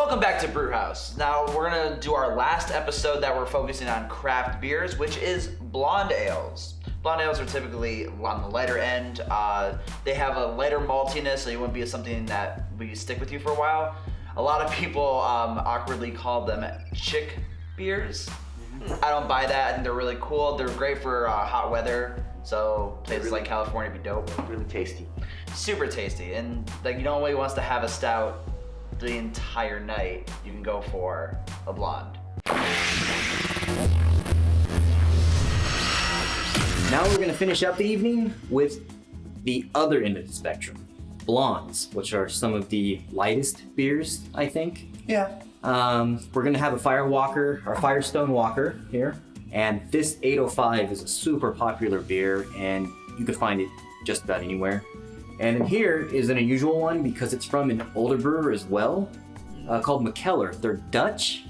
Welcome back to Brew House. Now we're gonna do our last episode that we're focusing on craft beers, which is blonde ales. Blonde ales are typically on the lighter end. They have a lighter maltiness, so you wouldn't be something that we stick with you for a while. A lot of people awkwardly call them chick beers. I don't buy that. I think they're really cool. They're great for hot weather, so places like California would be dope. Really tasty. Super tasty, and like you don't really want to have a stout the entire night, you can go for a blonde. Now we're gonna finish up the evening with the other end of the spectrum, blondes, which are some of the lightest beers, I think. Yeah. We're gonna have a Firestone Walker here, and this 805 is a super popular beer, and you can find it just about anywhere. And then here is an unusual one because it's from an older brewer as well, called McKellar. They're Dutch,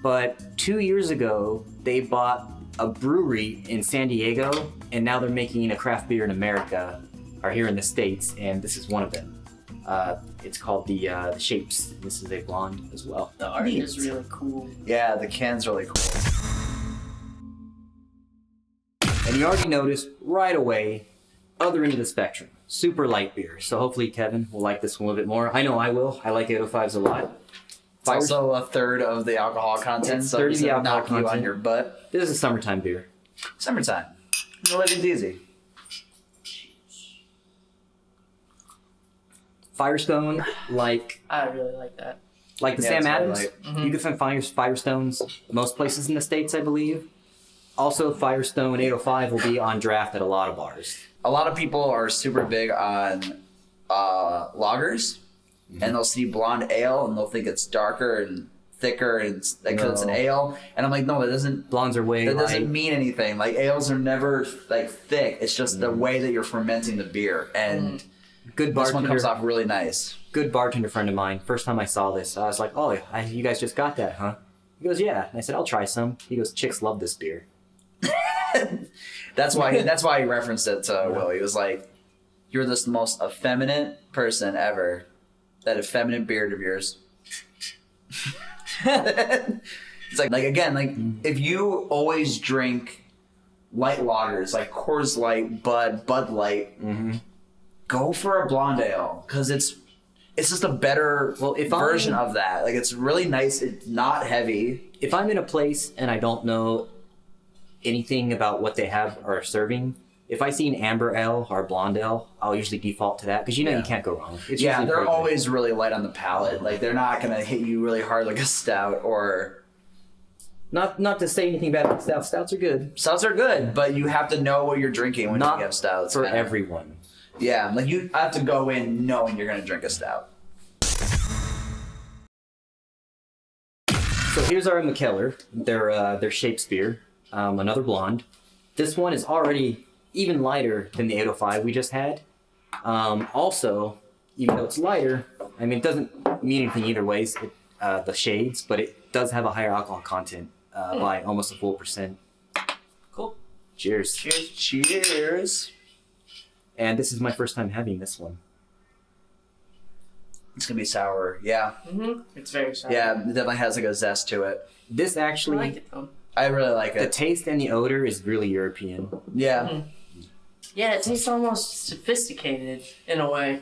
but 2 years ago they bought a brewery in San Diego, and now they're making a craft beer in America, or here in the States, and this is one of them. It's called the Shapes. This is a blonde as well. The art is really cool. Yeah, the can's really cool. And you already noticed right away, other end of the spectrum, super light beer. So hopefully Kevin will like this one a little bit more. I know I will. I like 805s a lot. It's also a third of the alcohol content, so third of the it'll alcohol knock you on content. your butt. This is a summertime beer. Summertime. The living's easy. Firestone, like I really like that. the Yeah, Sam it's really Adams. light. You can find Firestones most places in the States, I believe. Also, Firestone 805 will be on draft at a lot of bars. A lot of people are super big on lagers, and they'll see blonde ale and they'll think it's darker and thicker and it's an ale. And I'm like, no, that doesn't. Blondes are way That light. doesn't mean anything. Like ales are never like thick. It's just the way that you're fermenting the beer, and Good this one bartender. comes off really nice. Good bartender friend of mine. First time I saw this, I was like, "Oh, you guys just got that, huh?" He goes, "Yeah." And I said, "I'll try some." He goes, "Chicks love this beer." That's why he referenced it to Will. He was like, "You're the most effeminate person ever. That effeminate beard of yours." It's like again, like if you always drink light lagers like Coors Light, Bud Light, go for a blonde ale because it's just a better version of that. Like it's really nice. It's not heavy. If I'm in a place and I don't know anything about what they have or are serving, if I see an amber ale or a blonde ale, I'll usually default to that because you can't go wrong. It's Yeah, usually they're pretty good. always really light on the palate. Like they're not gonna hit you really hard like a stout or. Not to say anything bad about stouts. Stouts are good. Stouts are good, but you have to know what you're drinking when Not you have stouts. for man. everyone. Yeah, like you have to go in knowing you're gonna drink a stout. So here's our McKellar, their Shakespeare, another blonde. This one is already even lighter than the 805 we just had. Also, even though it's lighter, I mean, it doesn't mean anything either ways, the shades, but it does have a higher alcohol content by almost a full %. Cool. Cheers. Cheers. Cheers. And this is my first time having this one. It's gonna be sour. Yeah. It's very sour. Yeah, it definitely has like a zest to it. This I actually, like it though. I really like the it. taste and the odor is really European. Yeah. Yeah, it tastes almost sophisticated in a way.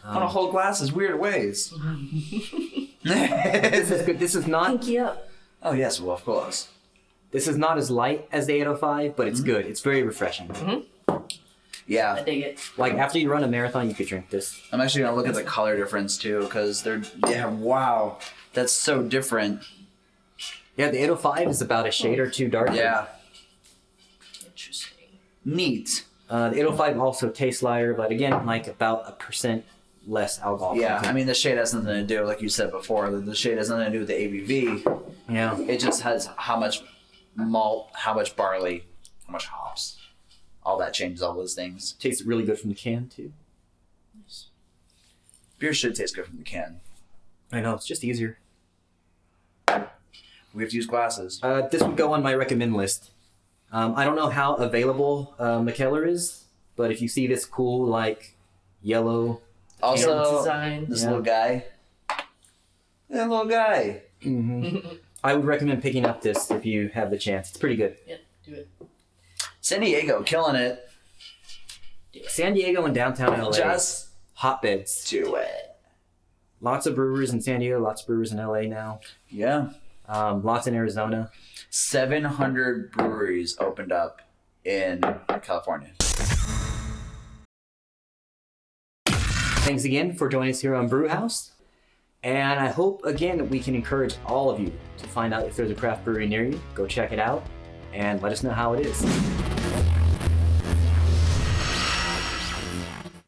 On a whole glass is weird ways. This is good. This is not. Pinky up. Oh yes, well of course. This is not as light as the 805, but it's good. It's very refreshing. I Yeah. dig it. Like after you run a marathon, you could drink this. I'm actually gonna look at the color difference too, because wow. That's so different. Yeah, the 805 is about a shade or two darker. Yeah. Interesting. Neat. The 805 also tastes lighter, but again, like about a % less alcohol. Yeah, content. I mean the shade has nothing to do, like you said before, the shade has nothing to do with the ABV. Yeah. It just has how much malt, how much barley, how much hops. All that changes all those things. Tastes really good from the can too. Beer should taste good from the can. I know, it's just easier. We have to use glasses. This would go on my recommend list. I don't know how available McKellar is, but if you see this cool, like, yellow... Also, design. this Yeah. little guy. That little guy. I would recommend picking up this if you have the chance. It's pretty good. Yeah, do it. San Diego, killing it. San Diego and downtown LA. Just hotbeds. do it. Lots of brewers in San Diego, lots of brewers in LA now. Yeah. Lots in Arizona. 700 breweries opened up in California. Thanks again for joining us here on Brew House. And I hope, again, that we can encourage all of you to find out if there's a craft brewery near you. Go check it out and let us know how it is.